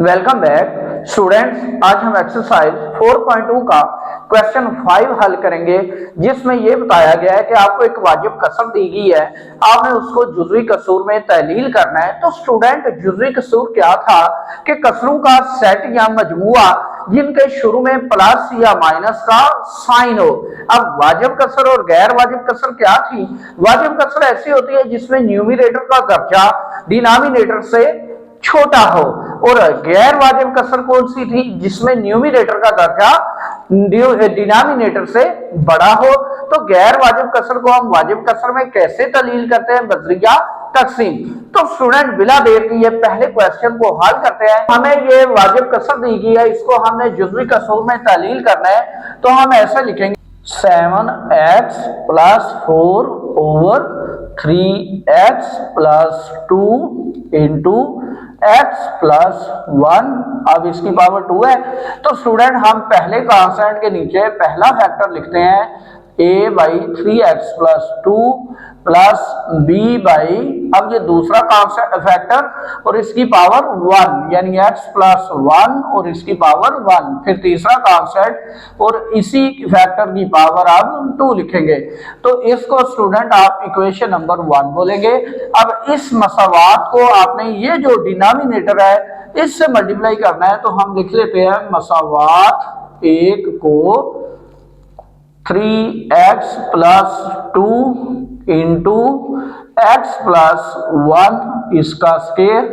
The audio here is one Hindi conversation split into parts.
Welcome back students. आज हम एक्सरसाइज 4.2 का क्वेश्चन 5 हल करेंगे, जिसमें यह बताया गया है कि आपको एक वाजिब कसर दी गई है, आपने उसको जुज़वी कसूर में तहलील करना है। तो स्टूडेंट, जुज़वी कसूर क्या था कि कसरों का सेट या मजमुआ जिनके शुरू में प्लस या माइनस का साइन हो। अब वाजिब कसर और गैर वाजिब कसर क्या थी? वाजिब कसर ऐसी होती है जिसमें न्यूमरेटर का दर्जा डिनोमिनेटर से छोटा हो, और गैर वाजिब कसर कौन सी थी? जिसमें न्यूमरेटर का दर्जा डिनोमिनेटर से बड़ा हो। तो गैर वाजिब कसर को हम वाजिब कसर में कैसे तहलील करते हैं? बजरिया तकसीम। तो स्टूडेंट, बिला देर के ये पहले क्वेश्चन को हल करते हैं। हमें ये वाजिब कसर दी गई है, इसको हमने जुज़वी कसूर में तहलील करना है। तो हम ऐसे लिखेंगे 7x + 4 over 3x + 2 into x + 1। अब इसकी पावर 2 है। तो स्टूडेंट, हम पहले कांस्टेंट के नीचे पहला फैक्टर लिखते हैं a/3x + 2 प्लस b/, अब ये दूसरा फैक्टर और इसकी पावर 1, यानी x + 1 और इसकी पावर 1। फिर तीसरा कांस्टेंट और इसी फैक्टर की पावर अब 2 लिखेंगे। तो इसको स्टूडेंट आप इक्वेशन नंबर 1 बोलेंगे। अब इस मसावात को आपने ये जो डिनोमिनेटर है इससे मल्टीप्लाई करना है। तो हम लिख लेते हैं मसावात 1 को 3x + 2 इंटू x + 1 इसका स्क्वायर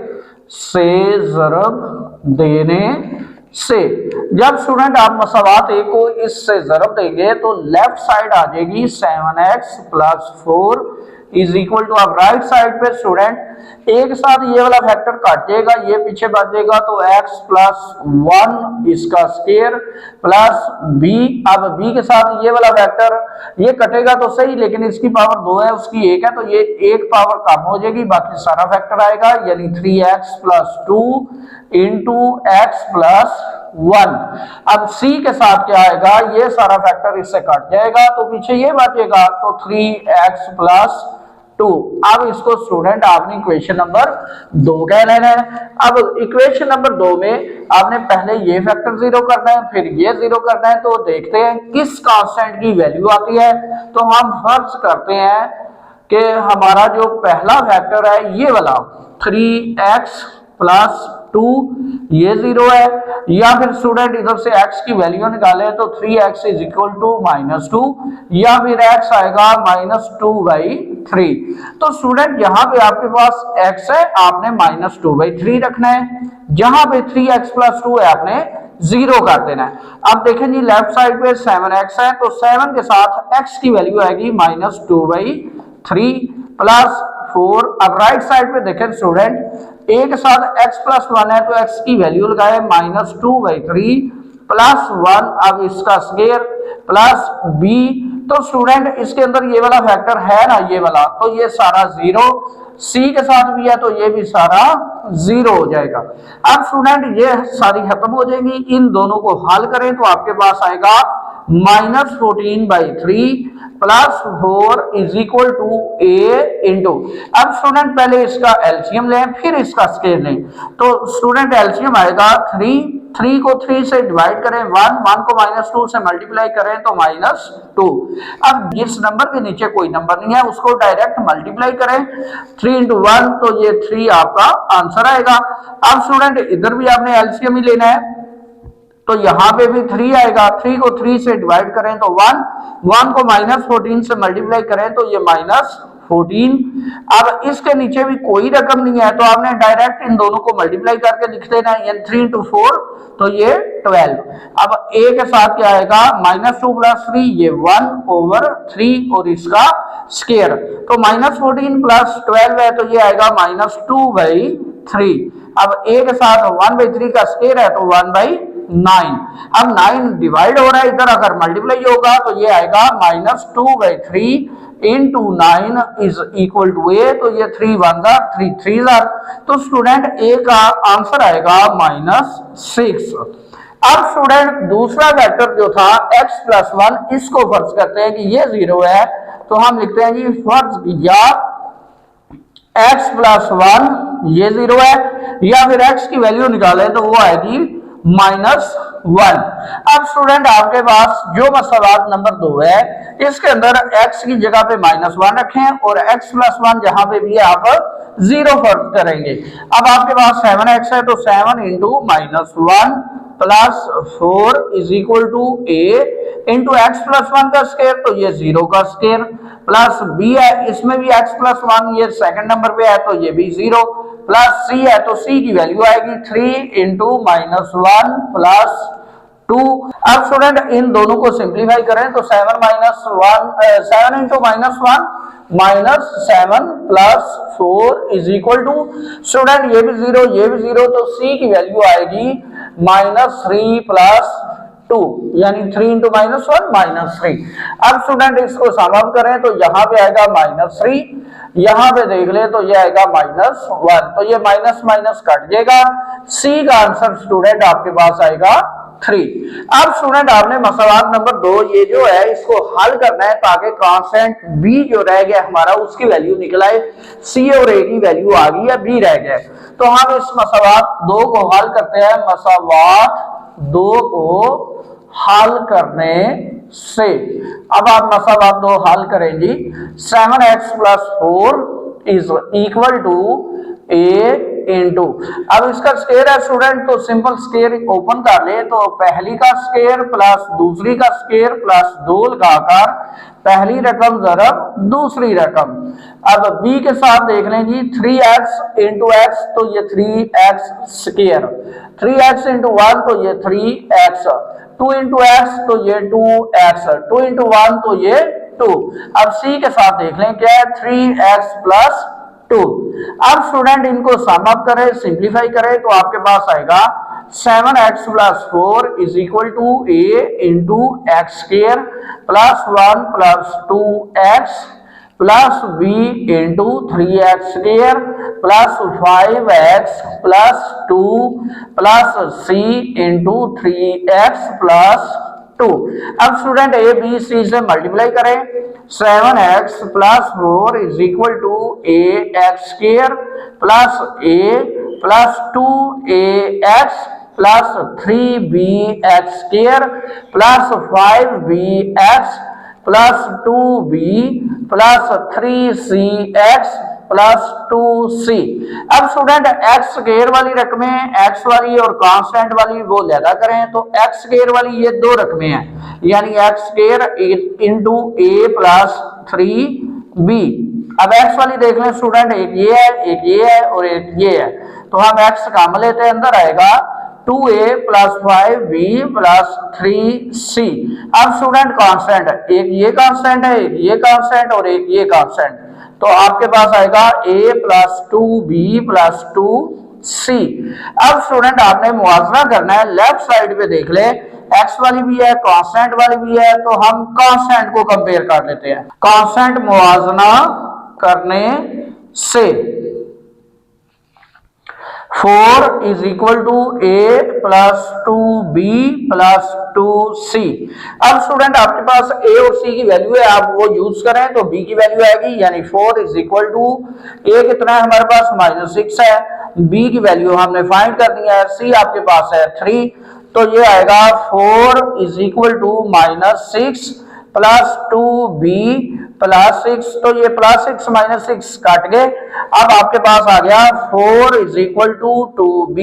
से ज़रब देने से। जब स्टूडेंट आप मसावात ए को इससे ज़रब देंगे तो लेफ्ट साइड आ जाएगी 7x + 4 इज इक्वल टू, अब राइट साइड पे स्टूडेंट एक साथ ये वाला फैक्टर काट जाएगा, ये पीछे बचेगा तो x + 1 इसका स्क्वायर प्लस b। अब b के साथ ये वाला फैक्टर ये कटेगा तो सही, लेकिन इसकी पावर 2 है, उसकी 1 है, तो ये एक पावर कम हो जाएगी, बाकी सारा फैक्टर आएगा, यानी 3x + 2 इंटू x + 1। अब c के साथ क्या आएगा? ये सारा फैक्टर इससे कट जाएगा तो पीछे ये बचेगा, तो 3x + 2। अब इसको स्टूडेंट आपने इक्वेशन नंबर 2 कह लेना है। अब इक्वेशन नंबर 2 में आपने पहले ये फैक्टर 0 करना है, फिर ये 0 करना है। तो देखते हैं किस कांस्टेंट की वैल्यू आती है। तो हम फर्ज करते हैं कि हमारा जो पहला फैक्टर है ये वाला 3x + 2 ये 0 है, या फिर स्टूडेंट इधर से x की वैल्यू निकाले तो 3x = -2, या फिर x आएगा -2/3। तो स्टूडेंट, यहाँ पे आपके पास x है, आपने -2/3 रखना है। जहां पे 3x + 2 है आपने 0 कर देना है। अब देखें जी, लेफ्ट साइड पे 7x है, तो 7 के साथ x की वैल्यू आएगी -2/3 प्लस 4। अब राइट साइड पे देखें स्टूडेंट, a के साथ x + 1 है, तो x की वैल्यू लगाए -2/3 प्लस 1। अब इसका स्क्वायर प्लस b। तो स्टूडेंट, इसके अंदर ये वाला फैक्टर है ना, ये वाला, तो ये सारा 0, c के साथ भी है तो ये भी सारा 0 हो जाएगा। अब स्टूडेंट, ये सारी खत्म हो जाएगी। इन दोनों को हल करें तो आपके पास आएगा -14/3 plus 4 is equal to a into. अब स्टूडेंट, पहले इसका एलसीएम लें, फिर इसका स्क्वायर लें। तो स्टूडेंट, एलसीएम आएगा 3 को 3 से डिवाइड करें 1 को -2 से मल्टीप्लाई करें तो -2। अब जिस नंबर के नीचे कोई नंबर नहीं है उसको डायरेक्ट मल्टीप्लाई करें, 3 × 1 तो ये 3 आपका आंसर आएगा। अब स्टूडेंट, इधर भी आपने एलसीएम ही लेना है, तो यहां पे भी 3 आएगा। 3 को 3 से डिवाइड करें तो 1 को -14 से मल्टीप्लाई करें तो ये -14। अब इसके नीचे भी कोई रकम नहीं है तो आपने डायरेक्ट इन दोनों को मल्टीप्लाई करके लिख देना है, यानी 3 × 4 तो ये 12। अब a के साथ क्या आएगा? -2 + 3 ये 1/3 और इसका स्क्वायर, तो -14 + 12 है तो ये आएगा -2/3। अब a के साथ 1/3 का स्क्वायर है तो 1/9। अब 9 डिवाइड हो रहा है, इधर अगर मल्टीप्लाई होगा तो ये आएगा -2/3 into 9 is equal to a, तो ये 3 × 1 = 3 3 × तो स्टूडेंट a का आंसर आएगा -6। अब स्टूडेंट, दूसरा वेक्टर जो था x + 1, इसको फर्ज करते हैं कि ये 0 है। तो हम लिखते हैं जी, फर्ज किया x प्लस 1 ये 0 है, या फिर x की वैल्यू निकाले तो वो आएगी -1। अब स्टूडेंट आपके पास जो मसवात नंबर 2 है इसके अंदर x की जगह पे -1 रखें और x प्लस 1 जहां पे भी आप 0 फर्क करेंगे। अब आपके पास 7x है तो 7 into -1 plus 4 is equal to a into x plus 1 का स्केयर तो ये 0 का स्केयर प्लस b है, इसमें भी x प्लस 1 ये सेकंड नंबर पे है तो ये भी 0 प्लस c है तो c की वैल्यू आएगी 3 इंटू -1 प्लस 2। अब स्टूडेंट इन दोनों को सिंप्लीफाई करें तो 7 into -1 -7 plus 4 is equal to, student ये भी 0 ये भी 0 तो c की वैल्यू आएगी -3 प्लस 2 यानी 3 इंटू -1 -3। अब स्टूडेंट इसको सम अप करें तो यहाँ पे आएगा -3, यहाँ पे देख ले तो ये आएगा -1 तो ये माइनस माइनस कट जाएगा, सी का आंसर स्टूडेंट आपके पास आएगा 3। अब स्टूडेंट आपने मसवात नंबर 2 ये जो है इसको हल करना है ताकि कांस्टेंट b जो रह गया हमारा उसकी वैल्यू निकल आए, c और a की वैल्यू आ गई या b रह गया। तो हम इस मसवात 2 को हल करते हैं। मसवात 2 को हल करने से अब आप मसवात 2 हल करेंगी। 7x plus 4 is equal to a into, अब इसका स्केयर है स्टूडेंट तो सिंपल स्केयर ओपन कर ले तो पहली का स्केयर प्लस दूसरी का स्केयर प्लस 2 लगाकर पहली रकम जरब दूसरी रकम। अब b के साथ देख लेंगी 3x इंटू एक्स तो ये 3x स्केयर, 3x इंटू 1 तो ये 3x, 2 इंटू एक्स तो ये 2x, 2 इंटू 1 तो ये 2। अब c के साथ देख लें क्या है 3x प्लस 2। अब स्टूडेंट इनको सम अप करें सिंप्लीफाई करें तो आपके पास आएगा 7x plus 4 is equal to a into x square plus 1 plus 2x plus b into 3x square plus 5x plus 2 plus c into 3x plus 2। अब स्टूडेंट a b c से मल्टीप्लाई करें 7x plus 4 is equal to a x square plus a plus 2ax plus 3b x square plus 5bx plus 2b plus 3cx plus 2c। अब स्टूडेंट एक्स स्क्वायर वाली रकमें एक्स वाली और कांस्टेंट वाली वो लैदा करें तो एक्स स्क्वायर वाली ये 2 रकमें हैं यानी x square into a plus 3b। अब एक्स वाली देख लें स्टूडेंट, एक ये है एक ये है और एक ये है तो हम एक्स काम लेते हैं, अंदर आएगा 2a plus 5b plus 3c। अब स्टूडेंट कांस्टेंट एक ये कांस्टेंट है एक ये कांस्टेंट और एक ये कांस्टेंट तो आपके पास आएगा a plus 2b plus 2c। अब स्टूडेंट आपने मुआवजा करना है, लेफ्ट साइड पे देख ले एक्स वाली भी है कांस्टेंट वाली भी है तो हम कांस्टेंट को कंपेयर कर लेते हैं। कांस्टेंट मुआवजा करने से 4 is equal to a plus 2b plus 2c। अब स्टूडेंट आपके पास a और c की वैल्यू है आप वो यूज करें तो b की वैल्यू आएगी यानी 4 इज इक्वल टू a कितना है हमारे पास -6 है, b की वैल्यू हमने फाइंड कर दी है, c आपके पास है 3 तो ये आएगा 4 is equal to -6 plus 2b plus 6 तो ये प्लस 6 माइनस 6 काट गए। अब आपके पास आ गया 4 इज इक्वल टू 2b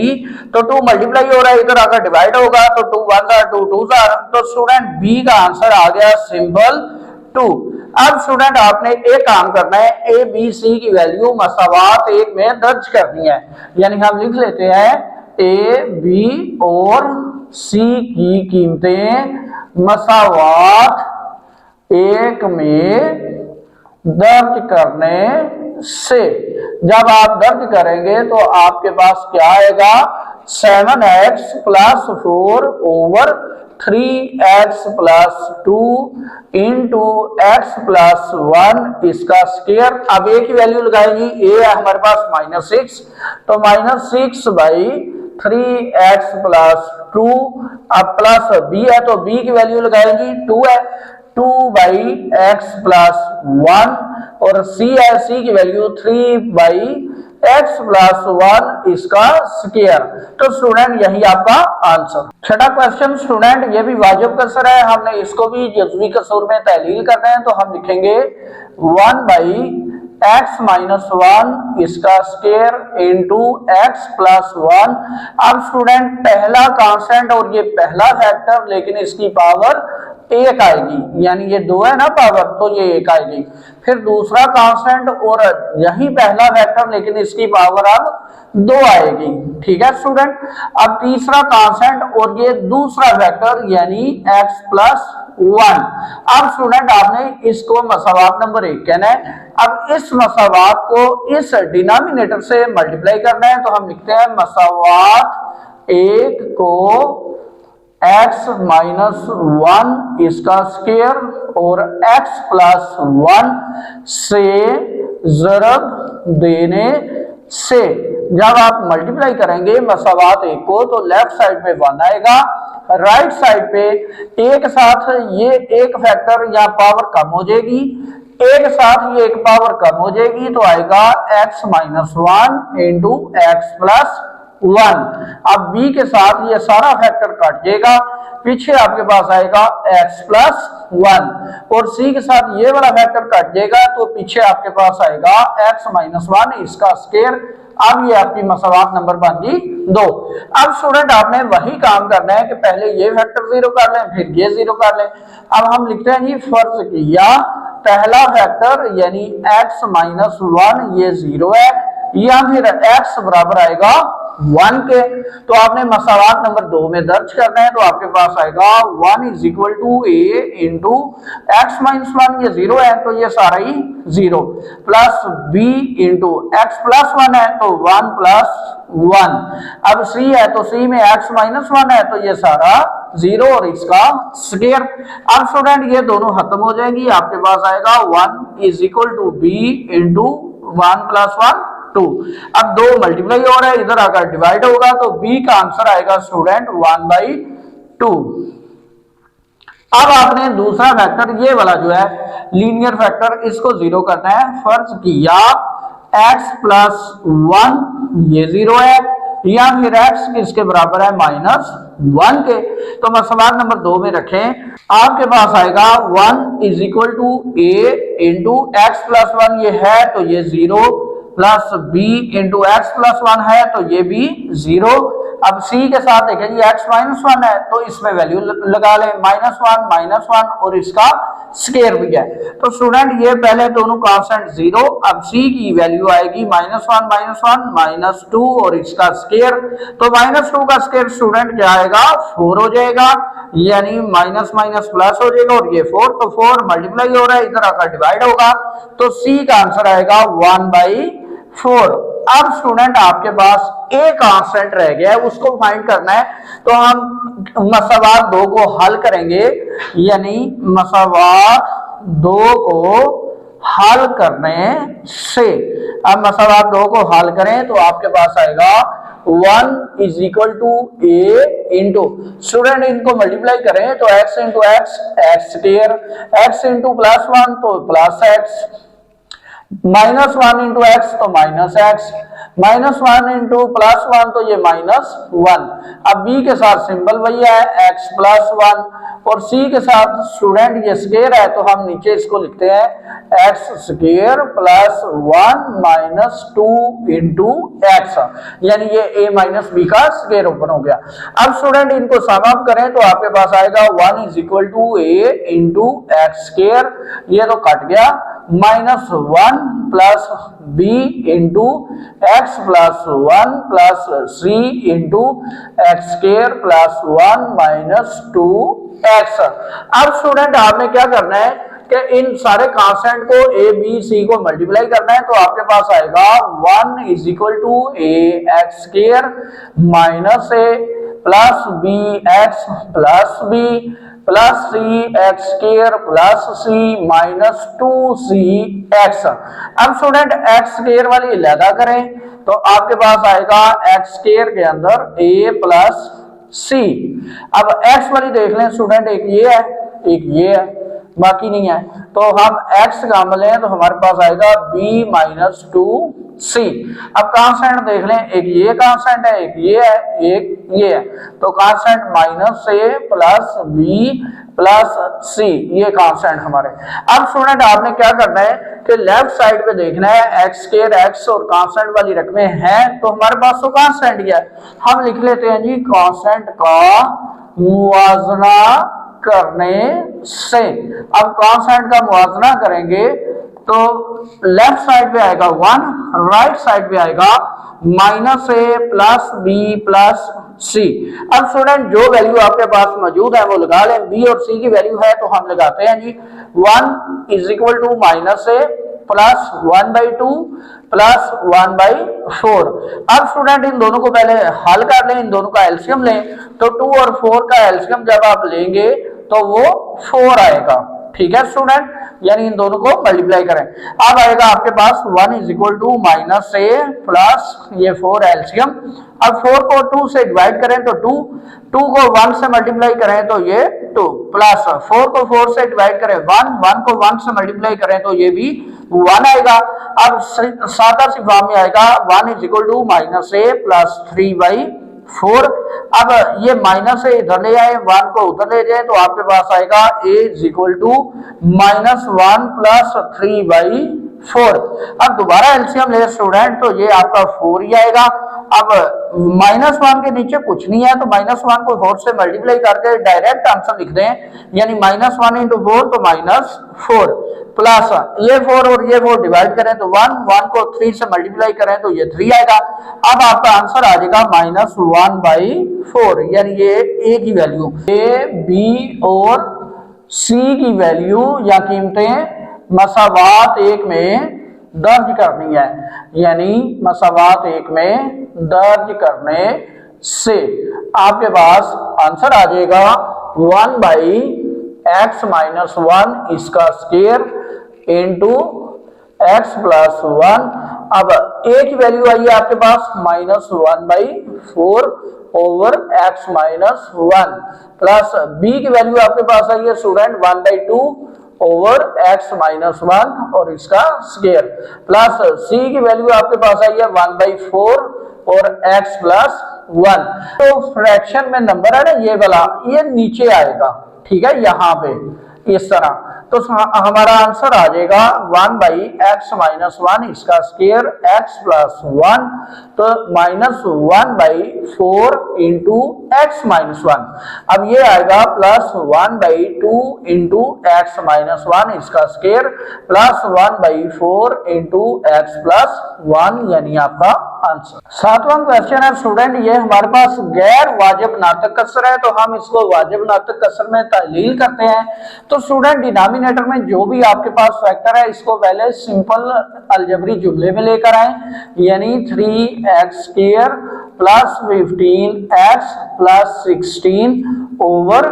तो 2 मल्टीप्लाई हो रहा है इधर आकर डिवाइड होगा तो 2 1 2 2 तो स्टूडेंट b का आंसर आ गया सिंपल 2। अब स्टूडेंट आपने एक काम करना है a b c की वैल्यू मसावात एक में दर्ज करनी है यानी हम लिख लेते हैं a b और c की कीमतें मसावात एक में दर्ज करने से। जब आप दर्ज करेंगे तो आपके पास क्या आएगा 7x plus 4 over 3x plus 2 into x plus 1 इसका स्क्वायर। अब a की वैल्यू लगाएंगी a है हमारे पास -6 तो -6 बाई 3x प्लस 2 अब प्लस b है तो b की वैल्यू लगाएंगी 2 है 2 बाई एक्स प्लस 1 और सी है, सी की वैल्यू 3/x+1 इसका स्क्वायर। तो स्टूडेंट यही आपका आंसर। छठा क्वेश्चन स्टूडेंट ये भी वाजिब कसर है, हमने इसको भी जज्वी कसर में तहलील करना है, तो हम लिखेंगे 1/x-1 इसका स्क्वायर इंटू x+1। अब स्टूडेंट पहला कांस्टेंट और ये पहला फैक्टर, लेकिन इसकी पावर 1 आएगी, यानी ये 2 है ना पावर, तो ये 1 आएगी। फिर दूसरा कांस्टेंट और यही पहला फैक्टर, लेकिन इसकी पावर अब 2 आएगी। ठीक है स्टूडेंट। अब तीसरा कांस्टेंट और ये दूसरा फैक्टर यानी x+1। अब स्टूडेंट आपने इसको मसावात नंबर 1 कहना है। अब इस मसावात को इस डिनोमिनेटर से मल्टीप्लाई करना है, तो हम लिखते हैं मसावात 1 को x-1 इसका स्क्वायर और x+1 से ज़रब देने से। जब आप मल्टीप्लाई करेंगे मसावात 1 को, तो लेफ्ट साइड पे 1 आएगा, राइट साइड पे एक साथ ये एक फैक्टर या पावर कम हो जाएगी, एक साथ ये एक पावर कम हो जाएगी, तो आएगा x-1 इंटू x+1। अब b के साथ ये सारा फैक्टर कट जाएगा, पीछे आपके पास आएगा x+1 और c के साथ ये वाला फैक्टर कट जाएगा, तो पीछे आपके पास आएगा x-1 इसका स्क्वायर। अब ये आपकी मसावात नंबर बन गई 2। अब स्टूडेंट आपने वही काम करना है कि पहले ये फैक्टर 0 कर लें, फिर ये 0 कर लें। अब हम लिखते हैं जी फर्ज किया पहला फैक्टर यानी x-1 ये 0 है, या फिर x बराबर आएगा 1 के, तो आपने मसावात नंबर 2 में दर्ज करना है, तो आपके पास आएगा 1 = a इंटू x-1 ये 0 है, तो ये सारा ही 0 प्लस b इंटू x+1 है, तो 1+1। अब c है, तो c में x-1 है, तो ये सारा 0 और इसका स्क्वायर। अब स्टूडेंट ये दोनों खत्म हो जाएंगी, आपके पास आएगा 1 = b इंटू 1+1 2। अब 2 मल्टीप्लाई हो रहा है, इधर आकर डिवाइड होगा, तो b का आंसर आएगा स्टूडेंट 1/2। अब आपने दूसरा फैक्टर ये वाला जो है लीनियर फैक्टर, इसको 0 करना है। फर्ज किया x+1 ये 0 है, या फिर x किसके बराबर है -1 के, तो मसवाक नंबर 2 में रखें। आपके पास आएगा 1 = a इंटू x+1 ये है, तो ये 0 प्लस b इंटू x+1 है, तो ये भी 0। अब c के साथ देखें जी x-1 है, तो इसमें वैल्यू लगा लें -1 और इसका स्क्वायर भी है। तो स्टूडेंट ये पहले दोनों कांस्टेंट 0, अब c की वैल्यू आएगी -1 -2 और इसका स्क्वायर, तो -2 का स्क्वायर स्टूडेंट क्या आएगा 4 हो जाएगा, यानी माइनस माइनस प्लस हो जाएगा, और ये 4, तो 4 मल्टीप्लाई हो रहा है, इधर आकर डिवाइड होगा, तो c का आंसर आएगा 1/4। अब स्टूडेंट आपके पास एक कांस्टेंट रह गया है, उसको फाइंड करना है, तो हम मसावात 2 को हल करेंगे, यानी मसावात 2 को हल करने से। अब मसावात 2 को हल करें, तो आपके पास आएगा 1 = a इंटू, स्टूडेंट इनको मल्टीप्लाई करें तो x into x square, x into +1 तो +x, -1 इंटू x तो -x, -1 इंटू +1 तो ये -1। अब b के साथ सिंबल वही है x+1, और c के साथ स्टूडेंट ये स्क्वायर है, तो हम नीचे इसको लिखते हैं x² + 1 - 2 इंटू x, यानी ये a - b का स्क्वायर ओपन हो गया। अब स्टूडेंट इनको सम अप करें, तो आपके पास आएगा 1 = a इंटू x², ये तो कट गया, -1 plus b into x+1 plus c into x² + 1 - 2x। अब स्टूडेंट आपने क्या करना है कि इन सारे कांस्टेंट को a b c को मल्टीप्लाई करना है, तो आपके पास आएगा 1 = ax² - a plus bx plus b plus cx² plus c - 2cx। अब स्टूडेंट x² वाली अलग करें, तो आपके पास आएगा x² के अंदर a प्लस c। अब x वाली देख लें स्टूडेंट, एक ये है एक ये है, बाकी नहीं है। तो हम x कॉमन लें तो हमारे पास आएगा b माइनस 2c। अब कांस्टेंट देख लें, एक ये कांस्टेंट है, एक ये है, एक ये है, तो constant minus a plus b plus c, ये कांस्टेंट हमारे। अब स्टूडेंट आपने क्या करना है कि लेफ्ट साइड पे देखना है एक्स स्क्वायर एक्स और कांस्टेंट वाली रकमें हैं तो हमारे पास तो कांस्टेंट ही है, हम लिख लेते हैं जी कांस्टेंट का मुवाजना करने से। अब कांस्टेंट का मुवाजना करेंगे तो लेफ्ट साइड पे आएगा 1, राइट साइड पे आएगा minus a plus B plus सी। अब स्टूडेंट जो वैल्यू आपके पास मौजूद है वो लगा लें, बी और सी की वैल्यू है तो हम लगाते हैं जी 1 is equal to minus a plus 1/2 plus 1/4। अब स्टूडेंट इन दोनों को पहले हल कर लें, इन दोनों का एलसीएम लें, तो 2 और 4 का एलसीएम जब आप लेंगे तो वो 4 आएगा। ठीक है स्टूडेंट, यानी इन दोनों को मल्टीप्लाई करें। अब आएगा आपके पास 1 is equal to minus a plus ये 4 एलसीएम। अब 4 को 2 से डिवाइड करें तो 2, 2 को 1 से मल्टीप्लाई करें तो ये 2, प्लस 4 को 4 से डिवाइड करें 1, 1 को 1 से मल्टीप्लाई करें तो ये भी 1 आएगा। अब सादा सी फॉर्म में आएगा 1 is equal to minus a plus 3/4। अब ये माइनस से इधर ले आए, 1 को उधर ले जाए तो आपके पास आएगा a is equal to -1 plus 3/4। अब दोबारा एलसीएम ले स्टूडेंट तो ये आपका 4 ही आएगा। अब -1 के नीचे कुछ नहीं है तो -1 को 4 से मल्टीप्लाई करके डायरेक्ट आंसर लिख दें, यानी -1 इंटू 4 तो -4 प्लस ये 4 और ये 4 डिवाइड करें तो 1, 1 को 3 से मल्टीप्लाई करें तो ये 3 आएगा। अब आपका आंसर आ जाएगा -1/4, यानी ये ए की वैल्यू, ए बी और सी की वैल्यू या कीमतें मसावात 1 में दर्ज करनी है, यानी मसावात 1 में दर्ज करने से आपके पास आंसर आ जाएगा 1/x माइनस 1 इसका स्क्वायर इंटू x प्लस 1। अब a की वैल्यू आई है आपके पास -1/4 over x minus 1 plus b की वैल्यू आपके पास आई है स्टूडेंट 1/2 ओवर x माइनस 1 और इसका स्क्वायर प्लस c की वैल्यू आपके पास आई है 1/4 और x प्लस 1। तो फ्रैक्शन में नंबर है ना ये वाला, ये नीचे आएगा, ठीक है, यहाँ पे इस तरह। तो हमारा आंसर आ जाएगा 1/x माइनस 1 इसका स्क्वायर x प्लस 1, तो -1/4 इंटू x माइनस 1। अब ये आएगा प्लस 1/2 इंटू x माइनस 1 इसका square plus 1/4 into x plus 1, यानी आपका आंसर। 7वां क्वेश्चन है स्टूडेंट, ये हमारे पास गैर वाजिब नातक कसर है तो हम इसको वाजिब नातक कसर में तहलील करते हैं। तो स्टूडेंट डिनोमिनेटर में जो भी आपके पास फैक्टर है इसको पहले सिंपल अलजबरी जुमले में लेकर आए, यानी 3x² plus 15x plus 16 over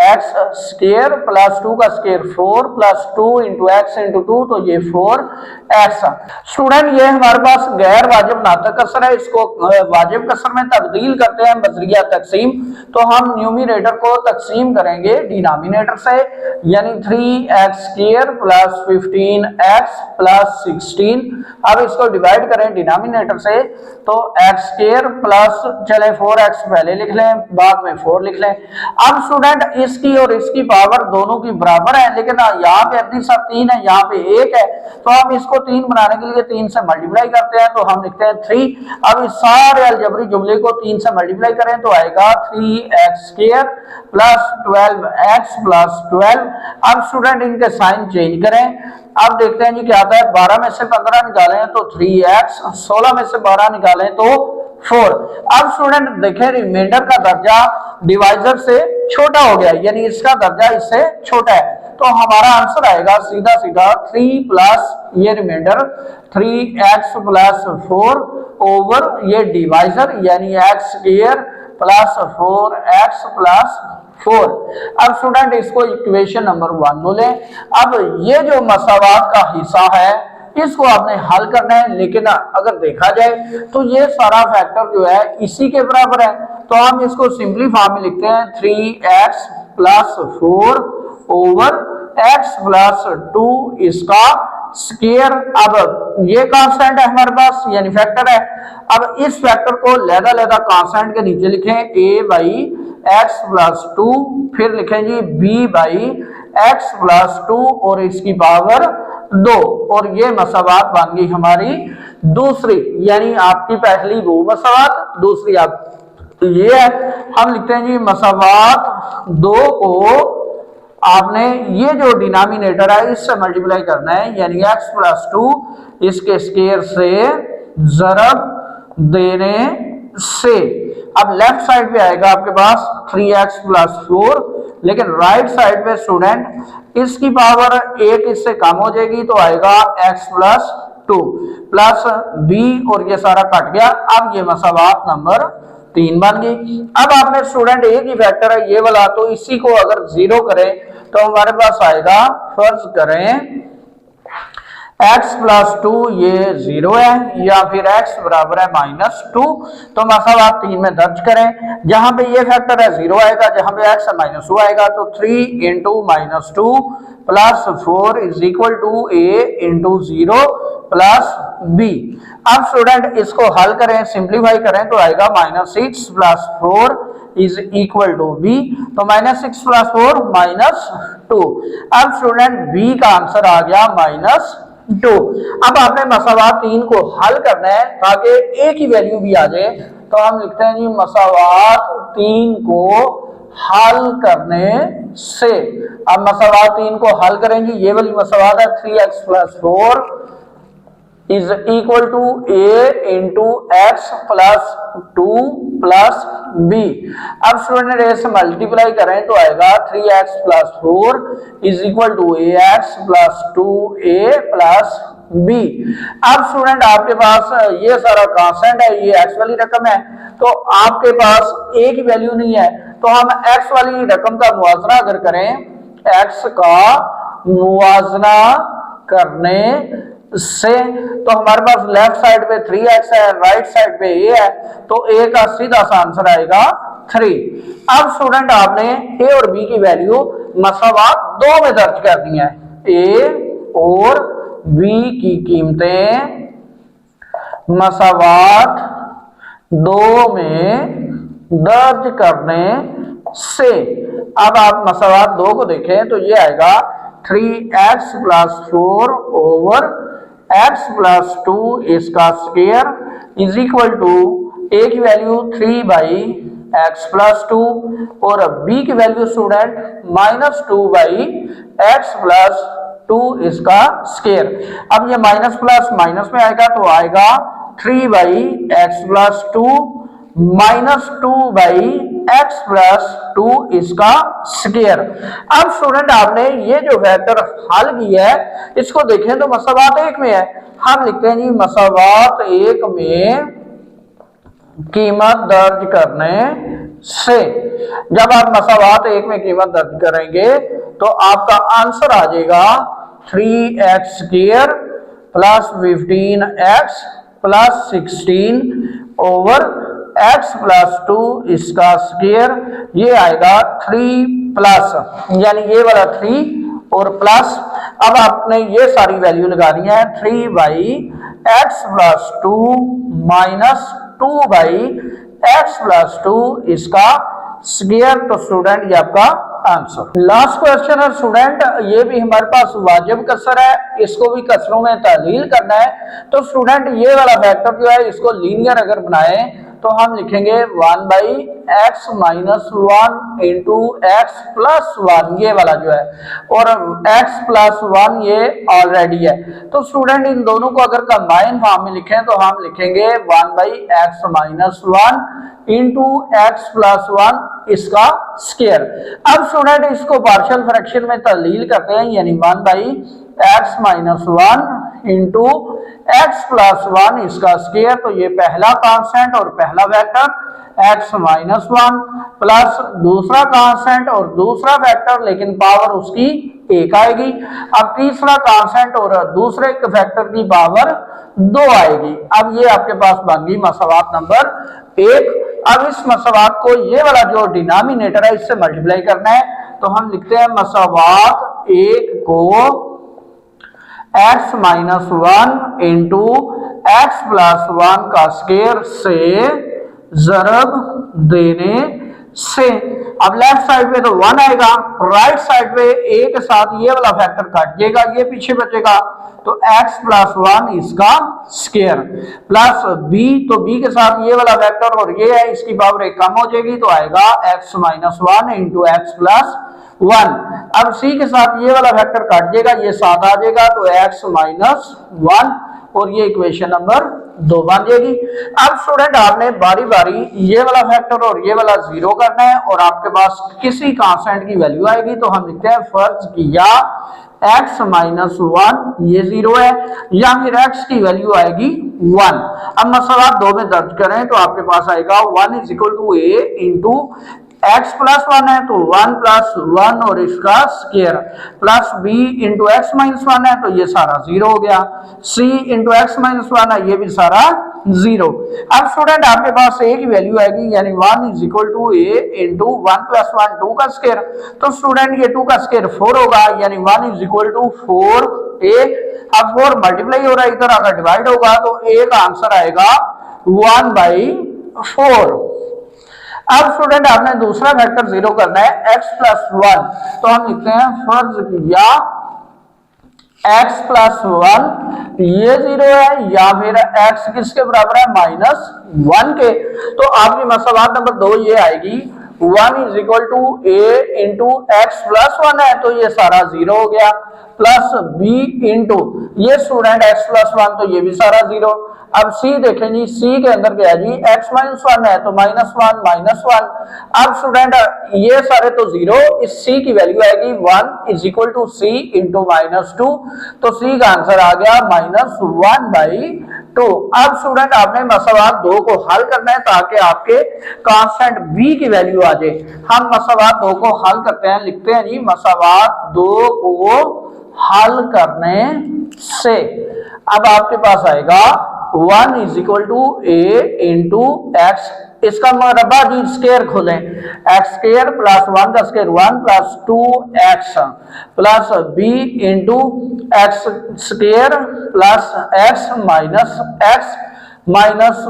x square plus 2 का square 4 plus 2 into x into 2 तो ये 4x। स्टूडेंट ये हमारे पास गैर वाजिब नातक कसर है, इसको वाजिब कसर में तब्दील करते हैं बजरिया तकसीम। तो हम न्यूमरेटर को तकसीम करेंगे डिनोमिनेटर से, यानी 3x² प्लस 15x प्लस 16। अब इसको डिवाइड करें डिनोमिनेटर से तो x² प्लस चले 4x पहले लिख लें, बाद में 4 लिख लें। अब स्टूडेंट इसकी और इसकी पावर दोनों की बराबर है, लेकिन यहाँ पे अपनी सब 3 है, यहाँ पे 1 है, तो हम इसको 3 बनाने के लिए 3 से मल्टीप्लाई करते हैं तो हम लिखते हैं 3। अब इस सारे अलजबरी जुमले को 3 से मल्टीप्लाई करें तो आएगा 3x² प्लस 12x प्लस 12। अब स्टूडेंट इनके साइन चेंज करें, अब देखते हैं जी क्या आता है। 12 में से 15 निकालें तो 3x, 16 में से 12 निकालें तो 4। अब स्टूडेंट देखें रिमाइंडर का दर्जा डिवाइजर से छोटा हो गया, यानी इसका दर्जा इससे छोटा है, तो हमारा आंसर आएगा सीधा सीधा 3 प्लस ये रिमाइंडर 3x प्लस 4 ओवर ये डिवाइजर यानी x² प्लस 4x प्लस 4। अब स्टूडेंट इसको इक्वेशन नंबर 1 बोले। अब ये जो मसावात का हिस्सा है इसको आपने हल करना है, लेकिन अगर देखा जाए तो ये सारा फैक्टर जो है इसी के बराबर है, तो हम इसको सिंपली फॉर्म में लिखते हैं 3x plus 4 over x plus 2 इसका स्क्वायर। अब ये कांस्टेंट है हमारे पास, यानी फैक्टर है। अब इस फैक्टर को लहदा कांस्टेंट के नीचे लिखें a बाई एक्स प्लस 2, फिर लिखें जी b बाई एक्स प्लस 2 और इसकी पावर 2, और ये मसावात बन गई हमारी दूसरी, यानी आपकी पहली वो मसावात, दूसरी आप ये है। हम लिखते हैं जी मसावात 2 को आपने ये जो डिनोमिनेटर है इससे मल्टीप्लाई करना है, यानी x प्लस 2 इसके स्क्वायर से जरब देने से। अब लेफ्ट साइड पे आएगा आपके पास 3x प्लस 4, लेकिन राइट साइड पे स्टूडेंट इसकी पावर 1 इससे कम हो जाएगी तो आएगा x प्लस 2 प्लस b, और ये सारा कट गया। अब ये मसावात नंबर 3 बन गई। अब आपने स्टूडेंट एक ही फैक्टर है ये वाला, तो इसी को अगर 0 करें तो हमारे पास आएगा, फर्ज करें x प्लस 2 ये 0 है, या फिर x बराबर है -2, तो मसावात 3 में दर्ज करें। जहां पे ये फैक्टर है 0 आएगा, जहां पे x है -2 आएगा, तो 3 into -2 plus 4 is equal to a into 0 plus b। अब स्टूडेंट इसको हल करें, सिंप्लीफाई करें तो आएगा -6 plus 4 is equal to b, तो -6 प्लस 4 -2। अब स्टूडेंट b का आंसर आ गया -2। अब आपने मसावात 3 को हल करना है ताकि एक ही वैल्यू भी आ जाए, तो हम लिखते हैं जी मसावात 3 को हल करने से। अब मसावात 3 को हल करेंगे, ये वाली मसावात है 3x plus 4 is equal to a into x plus 2 plus b। अब स्टूडेंट ए से मल्टीप्लाई करें तो आएगा 3x plus 4 is equal to ax plus 2a plus b। अब स्टूडेंट आपके पास ये सारा कांस्टेंट है, ये x वाली रकम है, तो आपके पास एक ही वैल्यू नहीं है, तो हम x वाली रकम का मुवाजना अगर करें, x का मुवाजना करने से, तो हमारे पास लेफ्ट साइड पे 3x है, राइट साइड पे a है, तो a का सीधा सा आंसर आएगा 3। अब स्टूडेंट आपने a और b की वैल्यू मसावात 2 में दर्ज कर दी है। a और b की कीमतें मसावात 2 में दर्ज करने से। अब आप मसावात 2 को देखें तो ये आएगा 3x plus 4 over x plus 2 इसका square is equal to a की वैल्यू 3 बाई एक्स प्लस 2 और b की value student -2 by x plus 2 इसका स्क्वायर। अब ये माइनस प्लस माइनस में आएगा तो आएगा 3 by x plus 2 -2 by x plus 2 इसका स्क्वायर। अब स्टूडेंट आपने ये जो वेक्टर हल किया है इसको देखें तो मसावात 1 में है। हम लिखते हैं जी मसावात 1 में कीमत दर्ज करने से। जब आप मसावात 1 में कीमत दर्ज करेंगे तो आपका आंसर आ जाएगा 3x square plus 15x plus 16 over x plus 2 इसका स्क्वायर। ये आएगा 3 प्लस, यानी ये वाला 3 और प्लस। अब आपने ये सारी वैल्यू लगानी है 3 by x plus 2 minus 2 by x plus 2 इसका स्क्वायर। तो स्टूडेंट ये आपका आंसर। लास्ट क्वेश्चन है स्टूडेंट, ये भी हमारे पास वाजिब कसर है, इसको भी कसरों में तहलील करना है। तो स्टूडेंट ये वाला फैक्टर जो है इसको लीनियर अगर बनाए तो हम लिखेंगे 1 by x minus 1 into x plus 1, ये वाला जो है, और x प्लस 1 ये ऑलरेडी है। तो स्टूडेंट इन दोनों को अगर कंबाइन फॉर्म में लिखें तो हम लिखेंगे 1 by x minus 1 into x plus 1 इसका स्क्वायर। अब स्टूडेंट इसको पार्शियल फ्रैक्शन में तहलील करते हैं, यानी 1 by x minus 1 into x plus 1 इसका स्क्वायर। तो ये पहला कांस्टेंट और पहला वेक्टर एक्स माइनस 1 प्लस दूसरा कांस्टेंट और दूसरा वेक्टर, लेकिन पावर उसकी 1 आएगी। अब तीसरा कांस्टेंट और दूसरे वेक्टर की पावर 2 आएगी। अब ये आपके पास बन गई मसावात नंबर 1। अब इस मसावात को ये वाला जो डिनोमिनेटर है इससे मल्टीप्लाई करना है, तो हम लिखते हैं मसावात एक को x minus 1 into x plus 1 का स्क्वायर से जरब देने से। अब लेफ्ट साइड पे तो 1 आएगा, राइट साइड पे a के साथ ये वाला फैक्टर काट जाएगा, ये पीछे बचेगा, तो x प्लस 1 इसका स्क्वायर प्लस b, तो b के साथ ये वाला फैक्टर और ये है, इसकी पावर एक कम हो जाएगी तो आएगा x minus 1 into x plus 1। अब c के साथ ये वाला फैक्टर काट जाएगा, ये साथ आ जाएगा तो x माइनस 1 और ये इक्वेशन नंबर 2 बन जाएगी। अब स्टूडेंट आपने बारी बारी ये वाला फैक्टर और ये वाला जीरो करना है और आपके पास किसी कांस्टेंट की वैल्यू आएगी तो हम लिखते हैं फर्ज किया x माइनस 1 ये जीरो है या फिर x की वैल्यू आएगी 1। अब मसला 2 में दर्ज करें तो आपके पास आएगा 1 is equal to a into x plus 1 है तो 1 प्लस 1 और इसका square plus b into x minus 1 है तो ये सारा जीरो हो गया, c इंटू एक्स माइनस 1 है ये भी सारा जीरो। अब स्टूडेंट आपके पास a की वैल्यू आएगी यानी 1 is equal to a into 1 plus 1 2 का स्क्वायर, तो स्टूडेंट ये 2 का स्क्वायर 4 होगा यानी 1 इज इक्वल टू 4a। अब 4 मल्टीप्लाई हो रहा है, इधर अगर डिवाइड होगा तो a का आंसर आएगा 1/4। अब स्टूडेंट आपने दूसरा फैक्टर जीरो करना है x प्लस 1, तो हम लिखते हैं फर्ज किया x प्लस 1 ये जीरो है या फिर x किसके बराबर है माइनस 1 के, तो आपकी मसवात नंबर 2 ये आएगी 1 is equal to a into x plus 1 है तो ये सारा जीरो हो गया प्लस b इंटू ये स्टूडेंट x प्लस 1 तो ये भी सारा जीरो। अब c देखें जी, c के अंदर क्या है जी x माइनस 1 है तो माइनस 1 माइनस 1। अब स्टूडेंट ये सारे तो जीरो, इस c की वैल्यू आएगी 1 is equal to c into minus 2, तो c का आंसर आ गया माइनस 1/2। अब स्टूडेंट आपने मसवात 2 को हल करना है ताकि आपके कांस्टेंट b की वैल्यू आ जाए। हम मसवात 2 को हल करते हैं, लिखते हैं जी मसवात 2 को हल करने से अब आपके पास आएगा 1 is equal to a into x, इसका मरबा जी स्क्वायर खोलें, एक्स स्क्वायर प्लस 1 का square 1 plus 2x plus b into x square plus x minus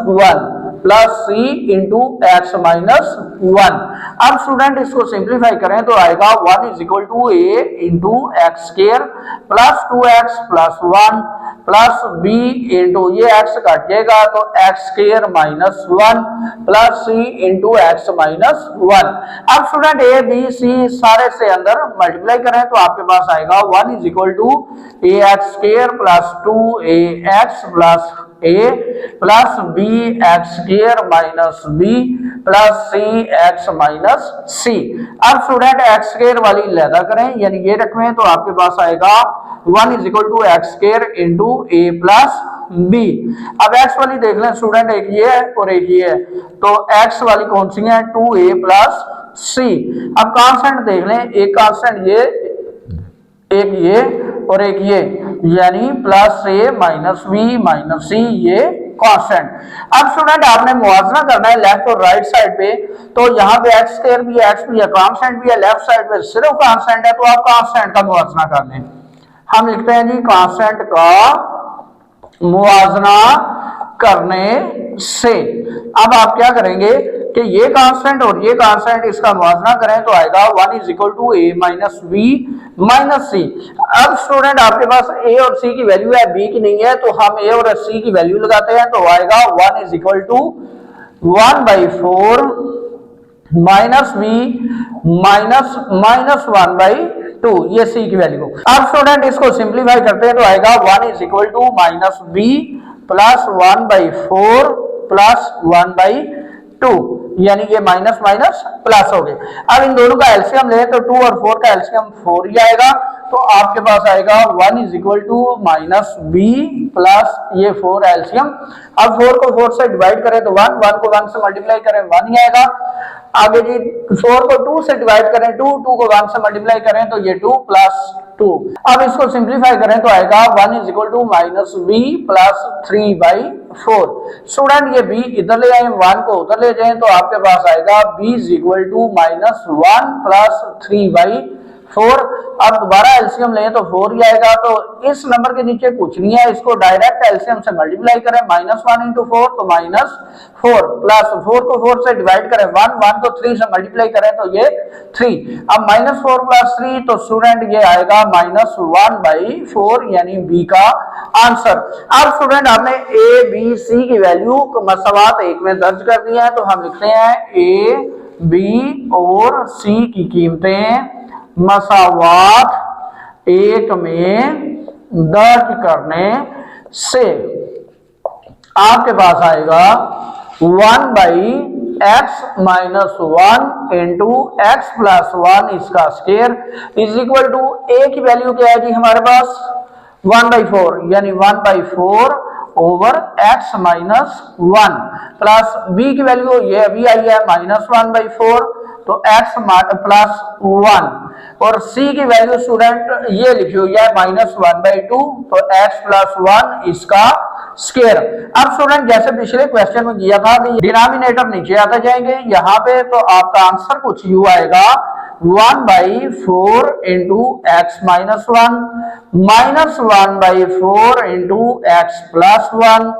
1 plus c into x minus 1। अब स्टूडेंट इसको सिंप्लीफाई करें तो आएगा 1 is equal to a into x square plus 2x plus 1 plus b into ये x कट जाएगा तो x square minus 1 plus c into x minus 1। अब स्टूडेंट a b c सारे से अंदर मल्टीप्लाई करें तो आपके पास आएगा 1 is equal to a x square plus 2ax plus a plus b x square minus b plus c x minus c। अब स्टूडेंट एक्स स्क्वायर वाली लैदा करें यानी ये रखें तो आपके पास आएगा 1 is equal to x square into a plus b। अब x वाली देख लें स्टूडेंट, एक ये है और एक ये है, तो x वाली कौन सी है 2a प्लस c। अब कांस्टेंट देख लें, एक कांस्टेंट ये, एक ये और एक ये, यानी plus a minus b minus c ये कांस्टेंट। अब स्टूडेंट आपने मुआवजा करना है लेफ्ट और राइट साइड पे, तो यहाँ पे एक्स स्क्वायर भी है, एक्स भी है, कांस्टेंट भी है, लेफ्ट साइड पे सिर्फ कांस्टेंट है तो आप कांस्टेंट का मुआवजा कर लें। हम लिखते हैं जी कांस्टेंट का मुआवजा करने से। अब आप क्या करेंगे कि ये कांस्टेंट और ये कांस्टेंट इसका मुआवजा करें तो आएगा 1 is equal to a minus b minus c। अब स्टूडेंट आपके पास a और c की वैल्यू है, b की नहीं है, तो हम a और c की वैल्यू लगाते हैं तो आएगा 1 is equal to 1/4 minus b minus 1/2 ये c की वैल्यू। अब स्टूडेंट इसको सिंप्लीफाई करते हैं तो आएगा 1 is equal to minus b plus 1/4 plus 1/2 यानी ये माइनस माइनस प्लस हो गए। अब इन दोनों का एलसीएम लें तो 2 और 4 का एलसीएम 4 ही आएगा, तो आपके पास आएगा 1 is equal to minus b plus ये 4 एलसीएम। अब 4 को 4 से डिवाइड करें तो 1 को 1 से मल्टीप्लाई करें 1 ही आएगा। आगे जी 4 को 2 से डिवाइड करें 2 को 1 से मल्टीप्लाई करें तो ये 2 प्लस 2। अब इसको सिंप्लीफाई करें तो आएगा 1 is equal to minus b plus 3/4। Student ये b इधर ले आए, 1 को उधर ले जाएं तो आपके पास आएगा b is equal to minus 1 plus 3/4। 4। अब दोबारा एलसीएम लें तो 4 ही आएगा, तो इस नंबर के नीचे कुछ नहीं है, इसको डायरेक्ट एलसीएम से मल्टीप्लाई करें, -1 इंटू 4 तो -4 प्लस 4 को 4 से डिवाइड करें 1 को 3 से मल्टीप्लाई करें तो ये 3। अब -4 प्लस 3 तो स्टूडेंट ये आएगा -1/4 यानी बी का आंसर। अब स्टूडेंट हमने ए बी सी की वैल्यू मसावात 1 में दर्ज कर दिया है, तो हम लिखते हैं ए बी और सी की कीमतें मसावात 1 में दर्ज करने से आपके पास आएगा 1/x-1 इंटू एक्स प्लस 1 इसका स्क्वायर इज इक्वल टू ए की वैल्यू क्या है जी हमारे पास 1/4 यानी 1/4 ओवर x -1 प्लस b की वैल्यू ये अभी आई है -1/4 तो x प्लस 1 और c की वैल्यू स्टूडेंट ये लिखी हुई है -1/2 तो x प्लस 1 इसका स्क्वायर। अब स्टूडेंट जैसे पिछले क्वेश्चन में किया था कि डिनोमिनेटर नीचे आते जाएंगे यहाँ पे, तो आपका आंसर कुछ यू आएगा 1/4 into x -1 -1/4 into x plus 1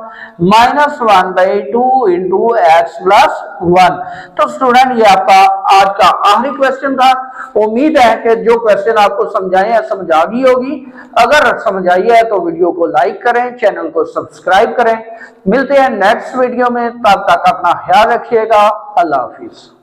-1/2 into x plus 1। तो स्टूडेंट ये आपका आज का आखिरी क्वेश्चन था। उम्मीद है कि जो क्वेश्चन आपको समझाए हैं समझ आ गई होगी। अगर समझ आई है तो वीडियो को लाइक करें, चैनल को सब्सक्राइब करें। मिलते हैं नेक्स्ट वीडियो में, तब तक अपना ख्याल रखिएगा। अल्लाह हाफिज।